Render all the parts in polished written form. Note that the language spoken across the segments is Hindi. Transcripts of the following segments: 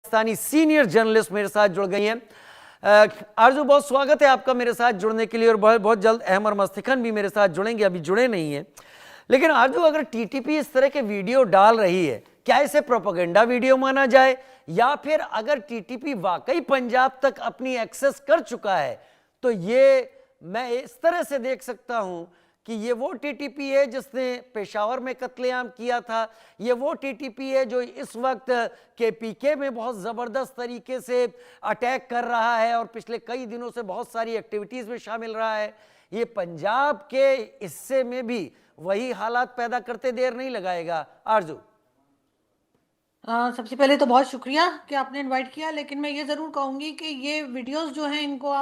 पाकिस्तानी सीनियर जर्नलिस्ट मेरे साथ जुड़ गई हैं। आरजू, बहुत स्वागत है आपका मेरे साथ जुड़ने के लिए और बहुत जल्द अहमर मस्तिखन भी मेरे साथ जुड़ेंगे, अभी जुड़े नहीं हैं। लेकिन आरजू, अगर टीटीपी इस तरह के वीडियो डाल रही है, क्या इसे प्रोपेगेंडा वीडियो माना जाए, या फिर अगर टीटीपी वाकई पंजाब तक अपनी एक्सेस कर चुका है तो ये मैं इस तरह से देख सकता हूं कि ये वो टीटीपी है जिसने पेशावर में कत्लेआम किया था, ये वो टीटीपी है जो इस वक्त केपीके में बहुत ज़बरदस्त तरीके से अटैक कर रहा है और पिछले कई दिनों से बहुत सारी एक्टिविटीज़ में शामिल रहा है। ये पंजाब के हिस्से में भी वही हालात पैदा करते देर नहीं लगाएगा। आरजू, सबसे पहले तो बहुत शुक्रिया कि आपने इनवाइट किया, लेकिन मैं ये ज़रूर कहूँगी कि ये वीडियोस जो हैं इनको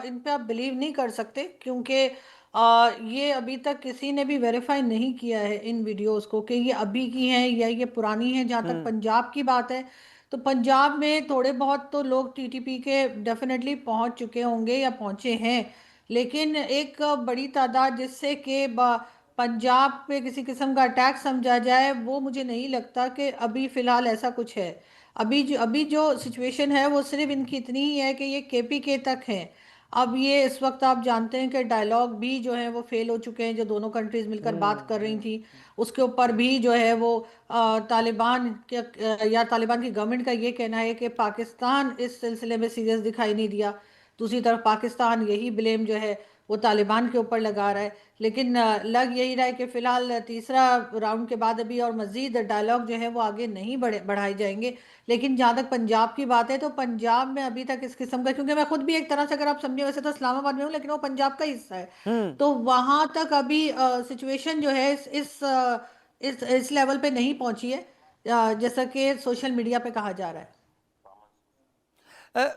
इन पे आप बिलीव नहीं कर सकते, क्योंकि ये अभी तक किसी ने भी वेरीफाई नहीं किया है इन वीडियोस को कि ये अभी की हैं या ये पुरानी हैं। जहाँ तक पंजाब की बात है तो पंजाब में थोड़े बहुत तो लोग टीटीपी के डेफिनेटली पहुँच चुके होंगे या पहुँचे हैं, लेकिन एक बड़ी तादाद जिससे कि पंजाब पे किसी किस्म का अटैक समझा जाए, वो मुझे नहीं लगता कि अभी फ़िलहाल ऐसा कुछ है। अभी जो सिचुएशन है वो सिर्फ इनकी इतनी ही है कि ये केपीके तक है। अब ये इस वक्त आप जानते हैं कि डायलॉग भी जो है वो फेल हो चुके हैं, जो दोनों कंट्रीज मिलकर बात कर रही थी उसके ऊपर भी जो है वो तालिबान के या तालिबान की गवर्नमेंट का ये कहना है कि पाकिस्तान इस सिलसिले में सीरियस दिखाई नहीं दिया। दूसरी तरफ पाकिस्तान यही ब्लेम जो है वो तालिबान के ऊपर लगा रहा है। लेकिन लग यही रहा है कि फिलहाल तीसरा राउंड के बाद अभी और मजीद डायलॉग जो है वो आगे नहीं बढ़ाए जाएंगे। लेकिन जहाँ तक पंजाब की बात है तो पंजाब में अभी तक इस किस्म का, क्योंकि मैं खुद भी एक तरह से अगर आप समझे, वैसे तो इस्लामाबाद में हूँ लेकिन वो पंजाब का हिस्सा है, तो वहाँ तक अभी सिचुएशन जो है इस लेवल पे नहीं पहुंची है जैसा कि सोशल मीडिया पे कहा जा रहा है।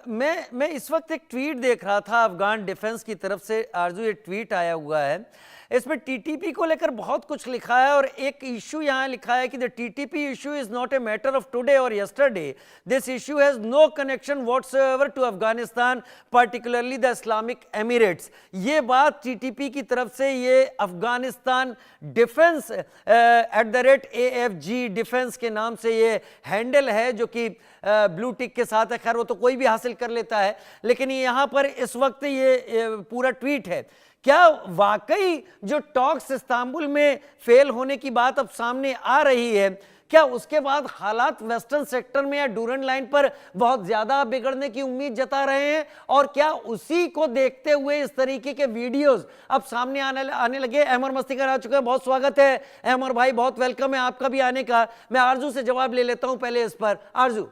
मैं इस वक्त एक ट्वीट देख रहा था अफगान डिफेंस की तरफ से। आरजू, ये ट्वीट आया हुआ है, इसमें टीटीपी को लेकर बहुत कुछ लिखा है और एक इशू यहाँ लिखा है कि the TTP issue is not a matter of today और yesterday, this issue has no connection whatsoever to Afghanistan, particularly the Islamic Emirates. ये बात टीटीपी की तरफ से, ये अफगानिस्तान डिफेंस @AFG डिफेंस के नाम से ये हैंडल है जो कि ब्लू टिक के साथ है। खैर वो तो कोई भी हासिल कर लेता है, लेकिन यहाँ पर इस वक्त ये पूरा ट्वीट है। क्या वाकई जो टॉक्स इस्तांबुल में फेल होने की बात अब सामने आ रही है, क्या उसके बाद हालात वेस्टर्न सेक्टर में या डूरन लाइन पर बहुत ज्यादा बिगड़ने की उम्मीद जता रहे हैं, और क्या उसी को देखते हुए इस तरीके के वीडियोस अब सामने आने लगे? अहमर मस्तिकर आ चुका है, बहुत स्वागत है अहमर भाई, बहुत वेलकम है आपका भी आने का। मैं आरजू से जवाब ले लेता हूं पहले इस पर। आरजू,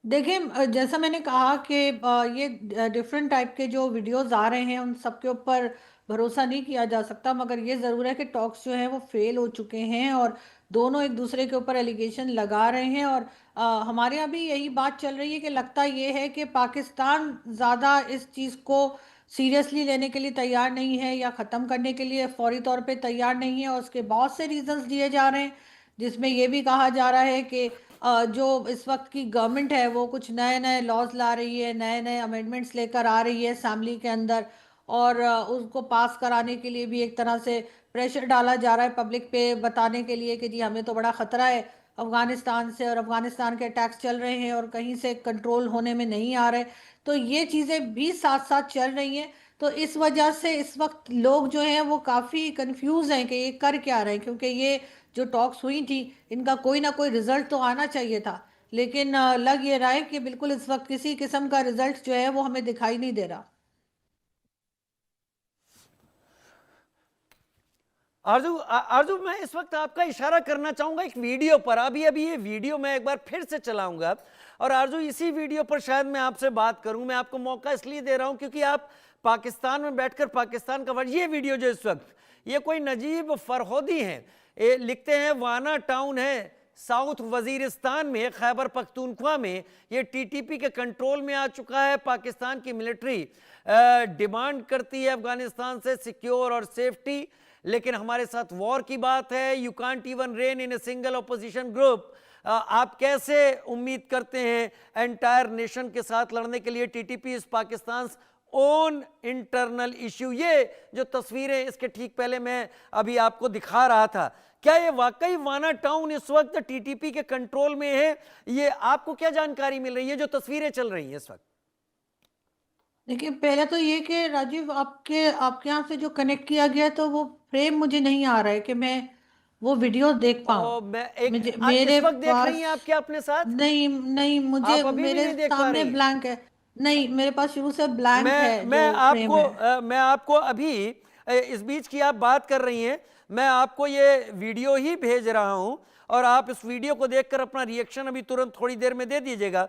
देखिए, जैसा मैंने कहा कि ये डिफरेंट टाइप के जो वीडियोस आ रहे हैं उन सब के ऊपर भरोसा नहीं किया जा सकता, मगर ये ज़रूर है कि टॉक्स जो हैं वो फेल हो चुके हैं और दोनों एक दूसरे के ऊपर एलिगेशन लगा रहे हैं। और हमारे यहाँ भी यही बात चल रही है कि लगता ये है कि पाकिस्तान ज़्यादा इस चीज़ को सीरियसली लेने के लिए तैयार नहीं है या ख़त्म करने के लिए फौरी तौर पे तैयार नहीं है, और उसके बहुत से रीजंस दिए जा रहे हैं, जिसमें ये भी कहा जा रहा है कि जो इस वक्त की गवर्नमेंट है वो कुछ नए नए लॉज ला रही है, नए नए अमेंडमेंट्स लेकर आ रही है असेंबली के अंदर, और उसको पास कराने के लिए भी एक तरह से प्रेशर डाला जा रहा है पब्लिक पे, बताने के लिए कि जी हमें तो बड़ा ख़तरा है अफ़गानिस्तान से और अफ़गानिस्तान के अटैक्स चल रहे हैं और कहीं से कंट्रोल होने में नहीं आ रहे। तो ये चीज़ें भी साथ साथ चल रही हैं। तो इस वजह से इस वक्त लोग जो हैं वो काफ़ी कंफ्यूज हैं कि ये कर क्या रहे हैं, क्योंकि ये जो टॉक्स हुई थी इनका कोई ना कोई रिजल्ट तो आना चाहिए था, लेकिन लग ये रहा है कि बिल्कुल इस वक्त किसी किस्म का रिजल्ट जो है वो हमें दिखाई नहीं दे रहा। आरजू आरजू, मैं इस वक्त आपका इशारा करना चाहूंगा एक वीडियो पर। अभी अभी ये वीडियो मैं एक बार फिर से चलाऊंगा और आरजू इसी वीडियो पर शायद मैं आपसे बात करूं। मैं आपको मौका इसलिए दे रहा हूं क्योंकि आप पाकिस्तान में बैठकर पाकिस्तान का ये वीडियो जो इस वक्त, ये कोई नजीब फरहोदी हैं, लिखते हैं वाना टाउन है साउथ वजीरिस्तान में, खैबर पख्तूनख्वा में, ये टीटीपी के कंट्रोल में आ चुका है। पाकिस्तान की मिलिट्री डिमांड करती है अफगानिस्तान से सिक्योर और सेफ्टी, लेकिन हमारे साथ वॉर की बात है। You can't even rain in a single opposition group. आप कैसे उम्मीद करते हैं एंटायर नेशन के साथ लड़ने के लिए? TTP is Pakistan own internal issue. ये जो तस्वीरें इसके ठीक पहले मैं अभी आपको दिखा रहा था, क्या ये वाकई वाना टाउन इस वक्त टीटीपी के कंट्रोल में है? ये आपको क्या जानकारी मिल रही है जो तस्वीरें चल रही हैं इस वक्त? देखिए, पहले तो ये कि राजीव, आपके आपके यहाँ से जो कनेक्ट किया गया है, तो वो फ्रेम मुझे नहीं आ रहा है कि मैं वो वीडियो देख पाऊँ। और मैं एक मुझे, आज मेरे इस वक्त देख रही पास हैं आप क्या अपने साथ? नहीं, नहीं, मुझे आप अभी भी मेरे नहीं देख पा सामने रही हैं? ब्लैंक है। नहीं, मेरे पास शुरू से ब्लैंक है जो फ्रेम है। मैं आपको अभी इस बीच की आप बात कर रही हैं, मैं आपको ये वीडियो ही भेज रहा हूं और आप इस वीडियो को देखकर अपना रिएक्शन अभी तुरंत थोड़ी देर में दे दीजिएगा।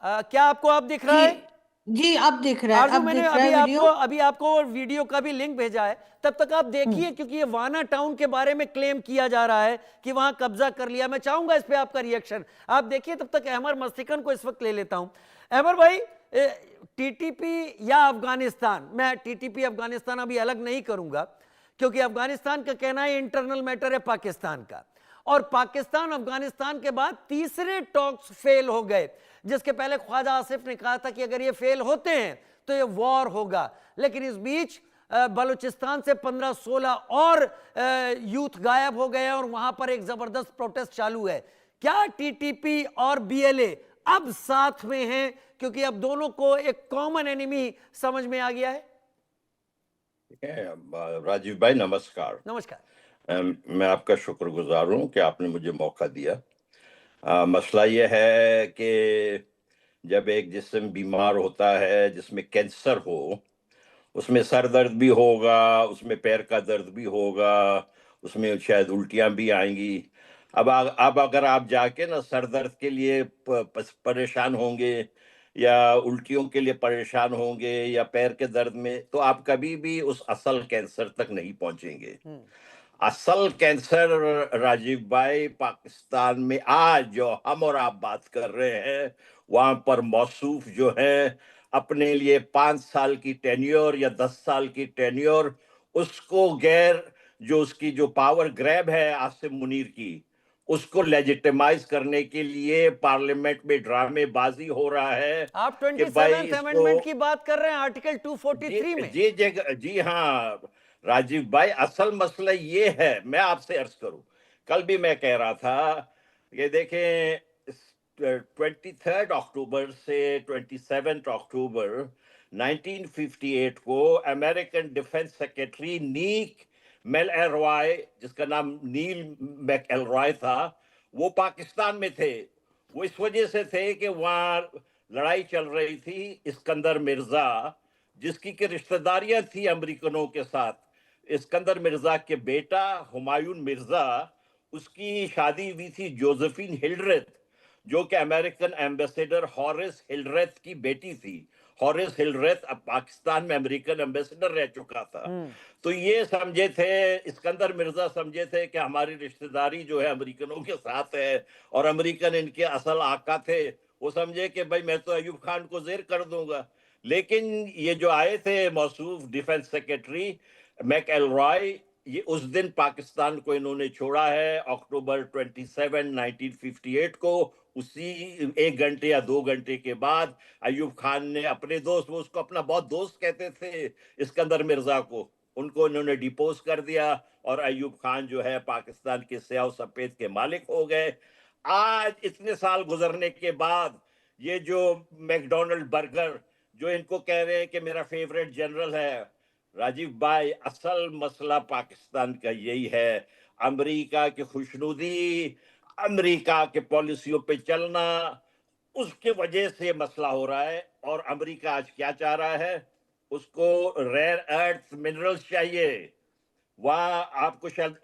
क्या आपको अब दिख रहा जी, है? जी, अब दिख रहा है, आरजू, अब मैंने दिख रहा है वीडियो। अभी आपको वीडियो का भी लिंक भेजा है, तब तक आप देखिए, क्योंकि ये वाना टाउन के बारे में क्लेम किया जा रहा है कि वहां कब्जा कर लिया। मैं चाहूंगा इस पे आपका रिएक्शन, आप देखिए। तब तक अहमर मस्तिकन को इस वक्त ले लेता हूं। अहमर भाई, टीटीपी या अफगानिस्तान, मैं टीटीपी अफगानिस्तान अभी अलग नहीं करूंगा, क्योंकि अफगानिस्तान का कहना है इंटरनल मैटर है पाकिस्तान का, और पाकिस्तान अफगानिस्तान के बाद तीसरे टॉक्स फेल हो गए, जिसके पहले ख्वाजा आसिफ ने कहा था कि अगर ये फेल होते हैं तो ये वॉर होगा। लेकिन इस बीच बलूचिस्तान से 15-16 और यूथ गायब हो गए और वहां पर एक जबरदस्त प्रोटेस्ट चालू है। क्या टीटीपी और बीएलए अब साथ में हैं, क्योंकि अब दोनों को एक कॉमन एनिमी समझ में आ गया है? राजीव भाई नमस्कार। नमस्कार। मैं आपका शुक्रगुजार हूँ कि आपने मुझे मौका दिया। मसला यह है कि जब एक जिस्म बीमार होता है, जिसमें कैंसर हो, उसमें सर दर्द भी होगा, उसमें पैर का दर्द भी होगा, उसमें शायद उल्टियां भी आएंगी। अब अगर आप जाके ना सर दर्द के लिए परेशान होंगे या उल्टियों के लिए परेशान होंगे या पैर के दर्द में, तो आप कभी भी उस असल कैंसर तक नहीं पहुंचेंगे। असल कैंसर राजीव भाई पाकिस्तान में आज जो हम और आप बात कर रहे हैं, वहां पर मौसूफ जो है अपने लिए 5 साल की टेन्योर या 10 साल की टेन्योर, उसको गैर जो उसकी जो पावर ग्रैब है आसिम मुनीर की, उसको लेजिटिमाइज करने के लिए पार्लियामेंट में ड्रामेबाजी हो रहा है आप कि भाई 27th इसको अमेंडमेंट की बात कर रहे हैं, आर्टिकल 243 में। जी हाँ राजीव भाई, असल मसला ये है, मैं आपसे अर्ज करूं, कल भी मैं कह रहा था कि देखें 23 अक्टूबर से 27 अक्टूबर 1958 को अमेरिकन डिफेंस सेक्रेटरी नीक मेल एलरॉय, जिसका नाम नील मैक एलरॉय था, वो पाकिस्तान में थे। वो इस वजह से थे कि वहां लड़ाई चल रही थी इस्कंदर मिर्जा, जिसकी की रिश्तेदारियां थी अमेरिकनों के साथ। इस्कंदर मिर्जा के बेटा हुमायूं मिर्जा, उसकी शादी हुई थी जोसेफिन हिल्ड्रेथ, जो कि अमेरिकन एम्बेसडर हॉरेस हिल्ड्रेथ की बेटी थी। हॉरेस हिल्ड्रेथ अब पाकिस्तान में अमेरिकन एम्बेसडर रह चुका था। तो ये समझे थे, इस्कंदर मिर्जा समझे थे कि हमारी रिश्तेदारी जो है अमेरिकनों के साथ है और अमेरिकन इनके असल आका थे। वो समझे कि भाई मैं तो अयूब खान को जेर कर दूंगा। लेकिन ये जो आए थे मौसूफ डिफेंस सेक्रेटरी मैक एलरॉय, ये उस दिन पाकिस्तान को इन्होंने छोड़ा है अक्टूबर 27 1958 को। उसी 1 घंटे या 2 घंटे के बाद अयूब खान ने अपने दोस्त, वो उसको अपना बहुत दोस्त कहते थे इस्कंदर मिर्जा को, उनको इन्होंने डिपोज कर दिया और अयूब खान जो है पाकिस्तान के स्याह सफेद के मालिक हो गए। आज इतने साल गुजरने के बाद ये जो मैकडोनल्ड बर्गर जो इनको कह रहे हैं कि मेरा फेवरेट जनरल है, राजीव भाई असल मसला पाकिस्तान का यही है। अमेरिका की खुशनुदी, अमेरिका के पॉलिसियों पे चलना, उसके वजह से मसला हो रहा है। और अमेरिका आज क्या चाह रहा है, उसको रेयर अर्थ मिनरल्स चाहिए। वहां आपको शायद